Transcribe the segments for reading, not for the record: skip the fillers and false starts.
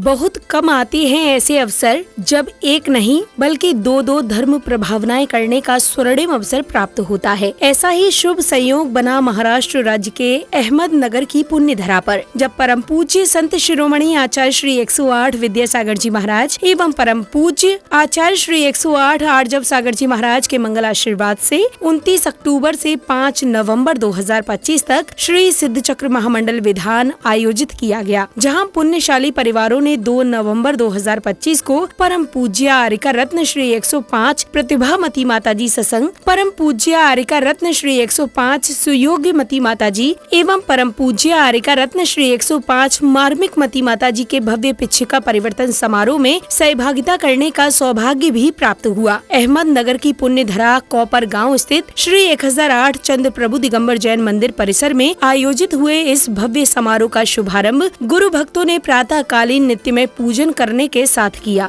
बहुत कम आते हैं ऐसे अवसर जब एक नहीं बल्कि दो धर्म प्रभावनाएं करने का स्वर्णिम अवसर प्राप्त होता है। ऐसा ही शुभ संयोग बना महाराष्ट्र राज्य के अहमदनगर की पुण्य धरा पर, जब परम पूज्य संत शिरोमणि आचार्य श्री 108 विद्यासागर जी महाराज एवं परम पूज्य आचार्य श्री 108 आर्जव सागर जी महाराज के मंगल आशीर्वाद से 29 अक्टूबर से 5 नवंबर 2025 तक श्री सिद्ध चक्र महामंडल विधान आयोजित किया गया, जहां पुण्यशाली परिवारों ने 2 नवंबर 2025 को परम पूज्य आर्यका रत्न श्री 105 प्रतिभामती माताजी सत्संग, परम पूज्य आर्यका रत्न श्री 105 सुयोग्यमती माताजी एवं परम पूज्य आर्यका रत्न श्री 105 मार्मिक मती माताजी के भव्य पिछिका परिवर्तन समारोह में सहभागिता करने का सौभाग्य भी प्राप्त हुआ। अहमदनगर की पुण्य धरा कौपर गाँव स्थित श्री 1008 चंद्र प्रभु दिगंबर जैन मंदिर परिसर में आयोजित हुए इस भव्य समारोह का शुभारंभ गुरु भक्तों ने प्रातः कालीन नित्यमय पूजन करने के साथ किया।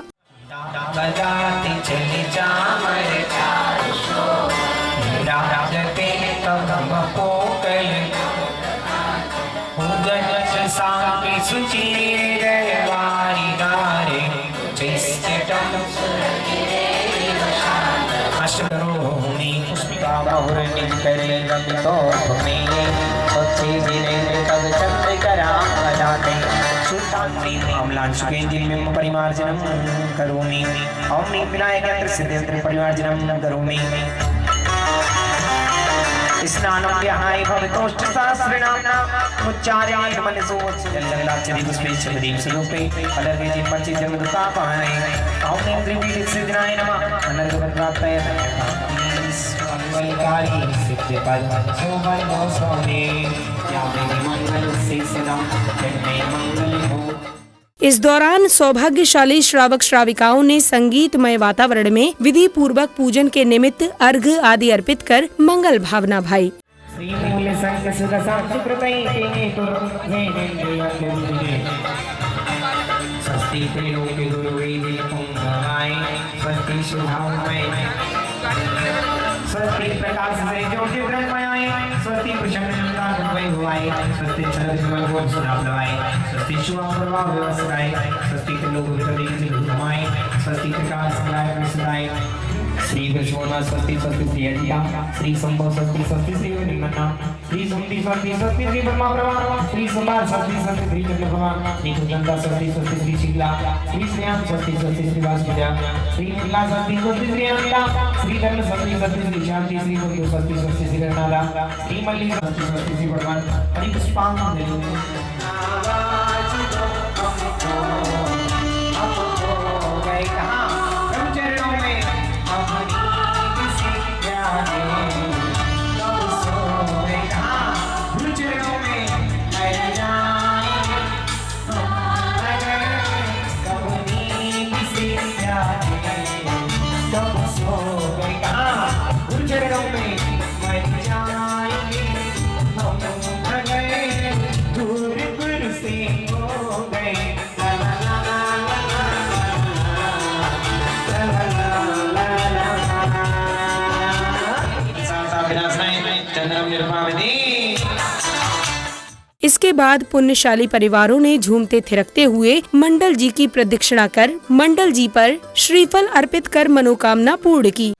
अम्लांशुकेन्द्रियं परिमार्जनं करोमि। ओम नीं विनायकयंत्र सिद्धयंत्र परिमार्जनं करोमि। स्नानं व्याहाय भवतोष्ट सहस्रनाम उच्चार्याय मनसो जललाचरि पुष्पेच्छदीप स्वरूपे अलर्गे जिन्मचि जन्मदुतापाय। ओम नीं त्रिपीठे सिद्धाय नमः। अनर्गवत्रात्मय मंगलकारी सिद्धिपद शोभन स्वामी या मंगल से सदा जन्मे मंगल हो। इस दौरान सौभाग्यशाली श्रावक श्राविकाओं ने संगीतमय वातावरण में विधि पूर्वक पूजन के निमित्त अर्घ आदि अर्पित कर मंगल भावना भाई। स्वस्ति प्रकाश से ज्योति ब्रह्ममय, स्वस्ति प्रसन्नता भवाय, स्वस्ति चरजमल गोद सुनाभवाय, स्वस्ति शुभम प्रभाव व्यवसाय, स्वस्ति त्रिलोक वितरित भवाय, स्वस्ति प्रकाश कलाय प्रसदाय। श्री कृष्णोना स्वस्ति स्वस्ति श्री अजिया, श्री संभव स्वस्ति स्वस्ति श्री निम्नना, श्री सुमति स्वस्ति स्वस्ति श्री ब्रह्मा प्रभा, श्री संभार स्वस्ति स्वस्ति श्री चंद्र भगवान, श्री सुगंधा स्वस्ति स्वस्ति श्री शीला, श्री श्रेयाम स्वस्ति स्वस्ति श्री वासुदेव, श्री नीला स्वस्ति स्वस्ति श्री अनिला, श्री धर्म स्वस्ति स्वस्ति श्री शांति, श्री भक्ति स्वस्ति स्वस्ति श्री रणाला, श्री मल्ली स्वस्ति स्वस्ति श्री भगवान। हरि पुष्पांजलि। इसके बाद पुण्यशाली परिवारों ने झूमते थिरकते हुए मंडल जी की प्रदक्षिणा कर मंडल जी पर श्रीफल अर्पित कर मनोकामना पूर्ण की।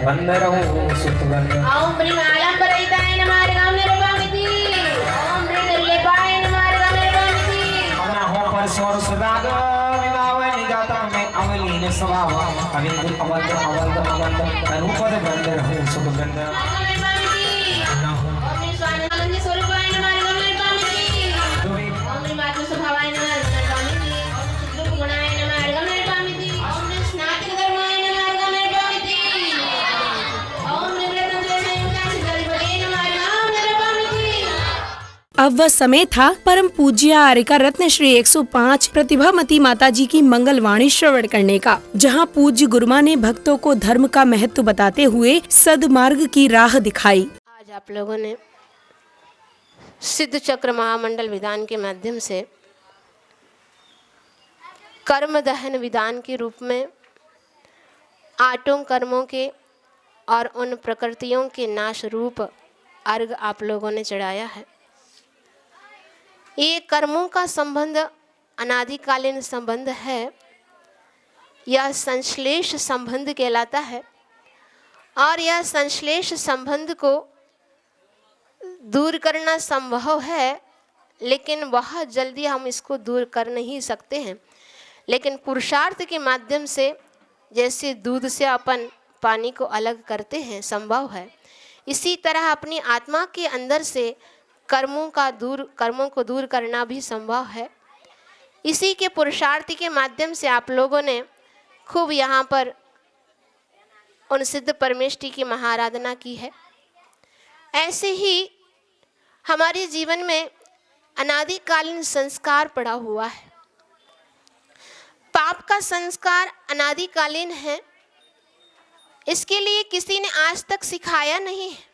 वंदरहु सुतवन ओम ब्रिमालम परिताय नमः गाम निर्वामिति ओम ब्रिदल्ले पाय नमः गाम निर्वामिति अपना हो पर स्वर सुदागो स्वभाव अविंद अवंद अवंद अवंद रूपद बंद रहूं सुगंध अब वह समय था परम पूज्य आर्यका रत्न श्री 105 प्रतिभामती माता जी की मंगलवाणी श्रवण करने का, जहां पूज्य गुरुमा ने भक्तों को धर्म का महत्व बताते हुए सद्मार्ग की राह दिखाई। आज आप लोगों ने सिद्ध चक्र महामंडल विधान के माध्यम से कर्म दहन विधान के रूप में आठों कर्मों के और उन प्रकृतियों के नाश रूप अर्घ आप लोगों ने चढ़ाया है। ये कर्मों का संबंध अनादिकालीन संबंध है, यह संश्लेष संबंध कहलाता है और यह संश्लेष संबंध को दूर करना संभव है, लेकिन बहुत जल्दी हम इसको दूर कर नहीं सकते हैं। लेकिन पुरुषार्थ के माध्यम से जैसे दूध से अपन पानी को अलग करते हैं संभव है, इसी तरह अपनी आत्मा के अंदर से कर्मों को दूर करना भी संभव है। इसी के पुरुषार्थ के माध्यम से आप लोगों ने खूब यहाँ पर उन सिद्ध परमेष्ठी की महाआराधना की है। ऐसे ही हमारे जीवन में अनादिकालीन संस्कार पड़ा हुआ है। पाप का संस्कार अनादिकालीन है, इसके लिए किसी ने आज तक सिखाया नहीं है।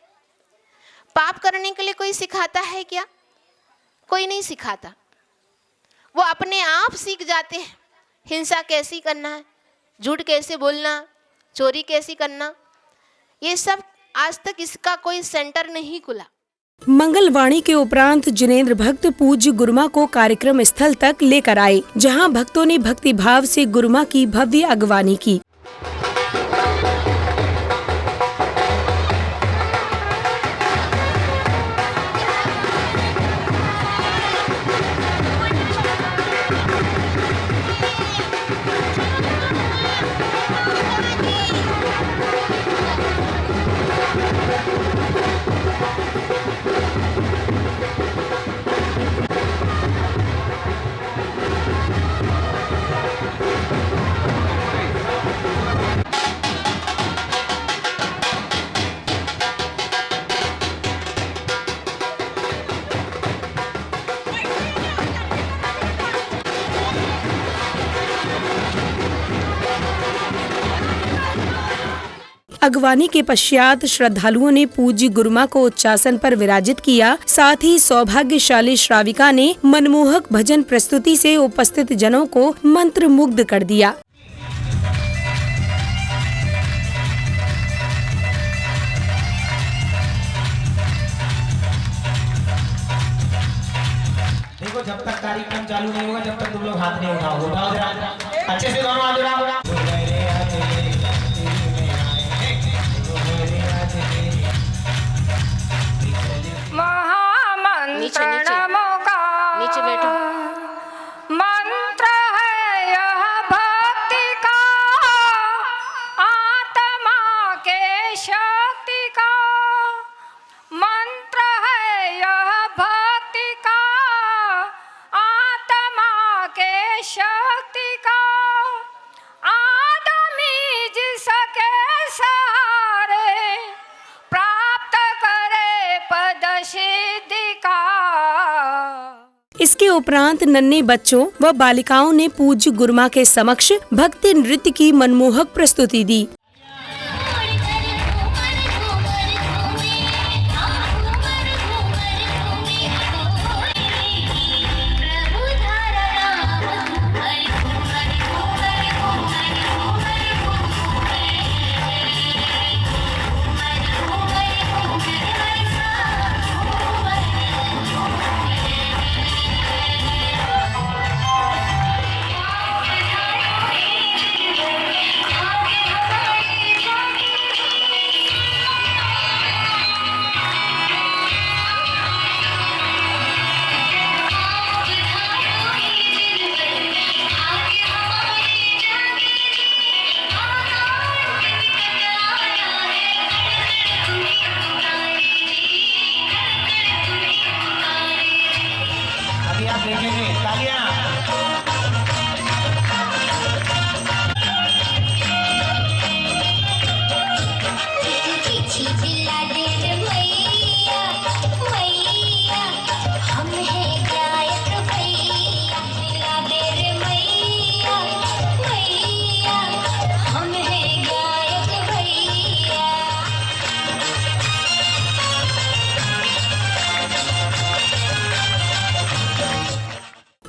पाप करने के लिए कोई सिखाता है क्या? कोई नहीं सिखाता, वो अपने आप सीख जाते हैं। हिंसा कैसी करना है, झूठ कैसे बोलना, चोरी कैसी करना, ये सब आज तक इसका कोई सेंटर नहीं खुला। मंगलवाणी के उपरांत जिनेंद्र भक्त पूज्य गुरुमा को कार्यक्रम स्थल तक लेकर आए, जहां भक्तों ने भक्ति भाव से गुरुमा की भव्य अगवानी की। अगवानी के पश्चात श्रद्धालुओं ने पूज्य गुरुमा को उच्चासन पर विराजित किया। साथ ही सौभाग्यशाली श्राविका ने मनमोहक भजन प्रस्तुति से उपस्थित जनों को मंत्रमुग्ध कर दिया। देखो, जब तक कार्यक्रम चालू नहीं होगा, जब तक तुम लोग हाथ नहीं उठाओ, उठाओ जरा अच्छे से, दोनों हाथ उठाओ। नीचे बैठो। मंत्र है यह भक्ति का, आत्मा के शक्ति का। मंत्र है यह भक्ति का, आत्मा के शक्ति का। आदमी जिसके सहारे प्राप्त करे पद सिद्धि का। इसके उपरांत नन्हे बच्चों व बालिकाओं ने पूज्य गुरुमा के समक्ष भक्ति नृत्य की मनमोहक प्रस्तुति दी।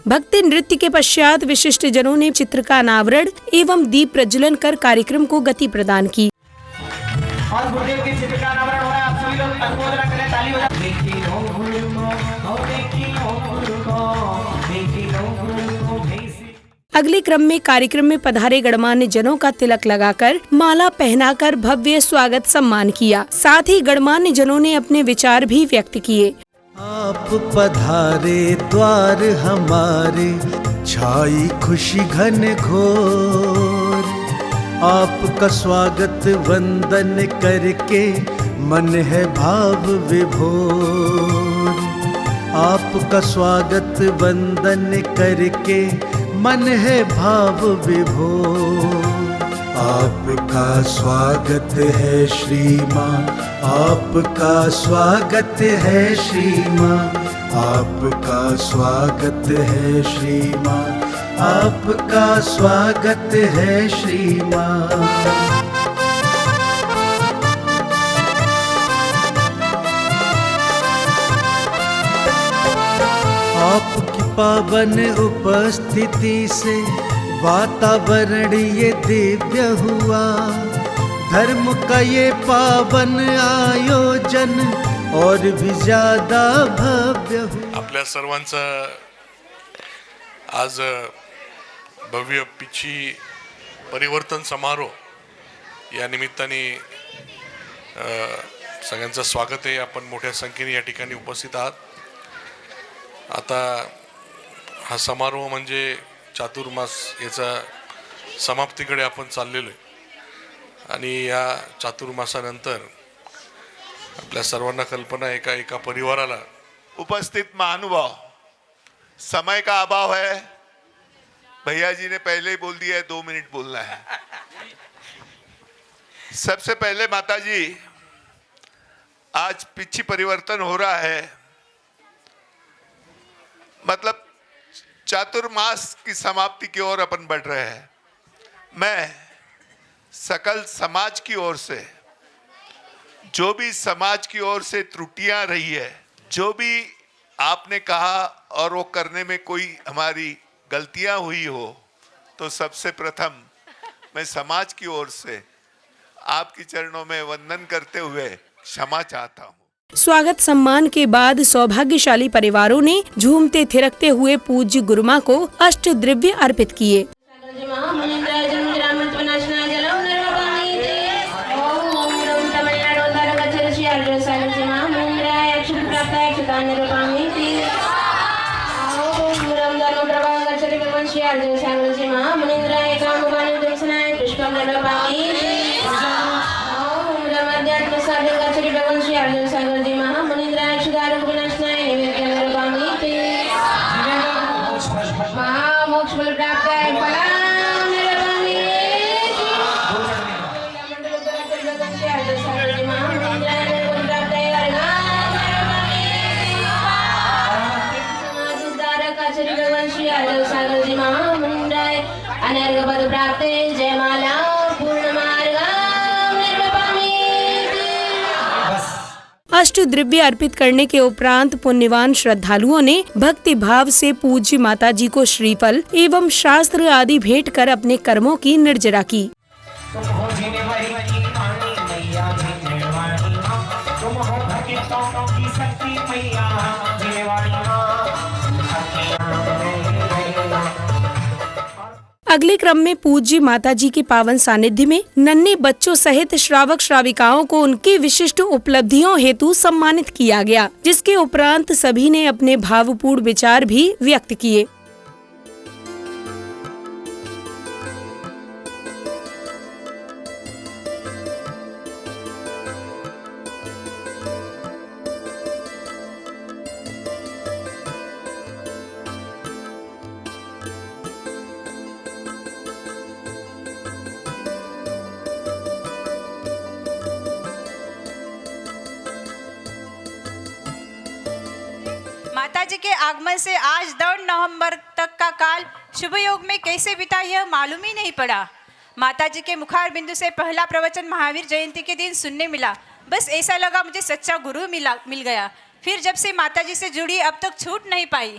भक्ति नृत्य के पश्चात विशिष्ट जनों ने चित्र का अनावरण एवं दीप प्रज्वलन कर कार्यक्रम को गति प्रदान की। और गुरुदेव के चित्र का अनावरण हो रहा है। आप सभी लोग अनुमोदन करें, ताली हो जाए। देखी लो गुरु को, देखी लो गुरु को, देखी लो गुरु को भेसी। अगले क्रम में कार्यक्रम में पधारे गणमान्य जनों का तिलक लगाकर माला पहनाकर भव्य स्वागत सम्मान किया। साथ ही गणमान्य जनों ने अपने विचार भी व्यक्त किए। आप पधारे द्वार हमारे, छाई खुशी घन घोर। आपका स्वागत वंदन करके मन है भाव विभोर। आपका स्वागत वंदन करके मन है भाव विभोर। आपका स्वागत है श्री माँ, आपका स्वागत है श्री माँ, आपका स्वागत है श्री माँ, आपका स्वागत है श्री माँ। आपकी पावन उपस्थिति से वातावरण ये दिव्य हुआ। धर्म का ये पावन आयोजन और भी ज्यादा भव्य हुआ। आपल्या सर्वांचं आज भव्य पिछी परिवर्तन समारोह या निमित्ताने सगळ्यांचं स्वागत आहे। आपण मोठ्या संख्येने या ठिकाणी उपस्थित आहात। आता हा समारोह म्हणजे चातुर्मास याचा समाप्तीकडे आपण चाललेलो आहे आणि या चातुर्मासानंतर आपल्या सर्वांना कल्पना एका परिवाराला उपस्थित महानुभाव, समय का अभाव है। भैया जी ने पहले ही बोल दिया है 2 मिनट बोलना है। सबसे पहले माता जी, आज पिछी परिवर्तन हो रहा है, मतलब चातुर्मास की समाप्ति की ओर अपन बढ़ रहे हैं। मैं सकल समाज की ओर से, जो भी समाज की ओर से त्रुटियां रही है, जो भी आपने कहा और वो करने में कोई हमारी गलतियां हुई हो, तो सबसे प्रथम मैं समाज की ओर से आपकी चरणों में वंदन करते हुए क्षमा चाहता हूँ। स्वागत सम्मान के बाद सौभाग्यशाली परिवारों ने झूमते थिरकते हुए पूज्य गुरुमा को अष्ट द्रव्य अर्पित किए। अष्ट द्रव्य अर्पित करने के उपरांत पुण्यवान श्रद्धालुओं ने भक्ति भाव से पूज्य माताजी को श्रीफल एवं शास्त्र आदि भेंट कर अपने कर्मों की निर्जरा की। अगले क्रम में पूज्य माताजी के पावन सानिध्य में नन्हे बच्चों सहित श्रावक श्राविकाओं को उनकी विशिष्ट उपलब्धियों हेतु सम्मानित किया गया, जिसके उपरांत सभी ने अपने भावपूर्ण विचार भी व्यक्त किए। माताजी के आगमन से आज 2 नवंबर तक का काल शुभ योग में कैसे बीता यह मालूम ही नहीं पड़ा। माताजी के मुखार बिंदु से पहला प्रवचन महावीर जयंती के दिन सुनने मिला। बस ऐसा लगा मुझे सच्चा गुरु मिल गया। फिर जब से माताजी से जुड़ी अब तक छूट नहीं पाई।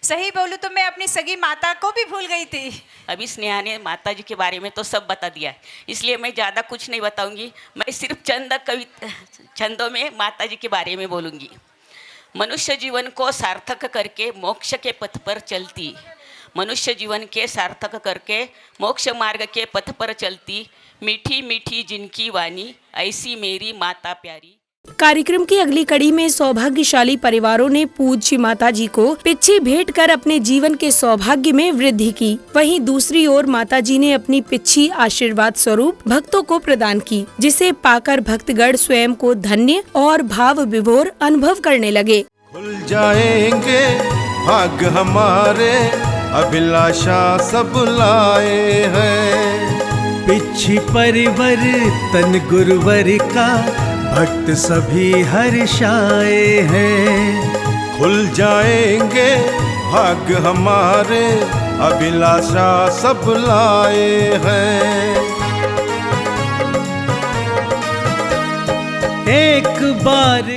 सही बोलूँ तो मैं अपनी सगी माता को भी भूल गई थी। अभी स्नेहा ने माता जी के बारे में तो सब बता दिया है, इसलिए मैं ज़्यादा कुछ नहीं बताऊंगी। मैं सिर्फ छंदों में माता जी के बारे में बोलूंगी। मनुष्य जीवन को सार्थक करके मोक्ष के पथ पर चलती, मनुष्य जीवन के सार्थक करके मोक्ष मार्ग के पथ पर चलती, मीठी मीठी जिनकी वाणी, ऐसी मेरी माता प्यारी। कार्यक्रम की अगली कड़ी में सौभाग्यशाली परिवारों ने पूज्य माता जी को पिच्छी भेंट कर अपने जीवन के सौभाग्य में वृद्धि की। वहीं दूसरी ओर माता जी ने अपनी पिच्छी आशीर्वाद स्वरूप भक्तों को प्रदान की, जिसे पाकर भक्तगण स्वयं को धन्य और भाव विभोर अनुभव करने लगे। खुल जाएंगे भाग हमारे, अभिलाषा सब लाए हैं। पिछी परिवर तन गुरुवर का, भक्त सभी हर्षाए हैं। खुल जाएंगे भाग हमारे, अभिलाषा सब लाए हैं। एक बार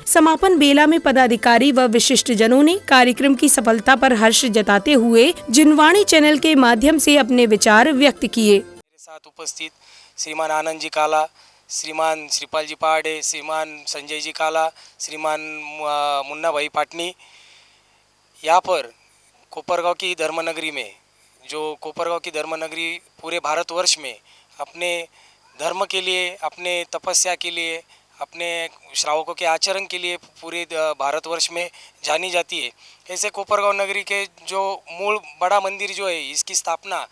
समापन बेला में पदाधिकारी व विशिष्ट जनों ने कार्यक्रम की सफलता पर हर्ष जताते हुए जिनवाणी चैनल के माध्यम से अपने विचार व्यक्त किए। मेरे साथ उपस्थित श्रीमान आनंद जी काला, श्रीमान श्रीपाल जी पहाड़े, श्रीमान संजय जी काला, श्रीमान मुन्ना भाई पाटनी, यहाँ पर कोपरगांव की धर्मनगरी में, जो कोपरगांव की धर्मनगरी पूरे भारतवर्ष में अपने धर्म के लिए, अपने तपस्या के लिए, अपने श्रावकों के आचरण के लिए पूरे भारतवर्ष में जानी जाती है। ऐसे कोपरगांव नगरी के जो मूल बड़ा मंदिर जो है, इसकी स्थापना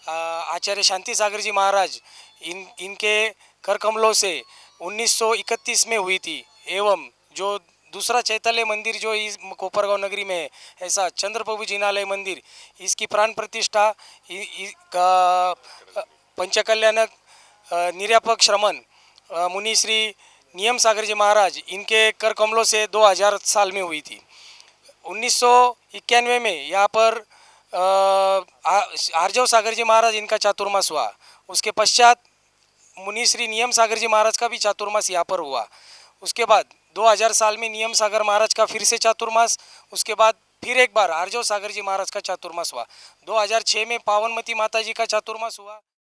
आचार्य शांति सागर जी महाराज इनके कर कमलों से 1931 में हुई थी। एवं जो दूसरा चैतन्य मंदिर जो इस कोपरगांव नगरी में है, ऐसा चंद्रप्रभु जिनालय मंदिर, इसकी प्राण प्रतिष्ठा पंचकल्याणक निर्यापक श्रमण मुनि श्री नियम सागर जी महाराज इनके कर कमलों से 2000 साल में हुई थी। 1991 में यहाँ पर आर्जव सागर जी महाराज इनका चातुर्मास हुआ। उसके पश्चात मुनि श्री नियम सागर जी महाराज का भी चातुर्मास यहाँ पर हुआ। उसके बाद 2000 साल में नियम सागर महाराज का फिर से चातुर्मास, उसके बाद फिर एक बार आर्जव सागर जी महाराज का चातुर्मास हुआ। 2006 में पावनमती माता जी का चातुर्मास हुआ।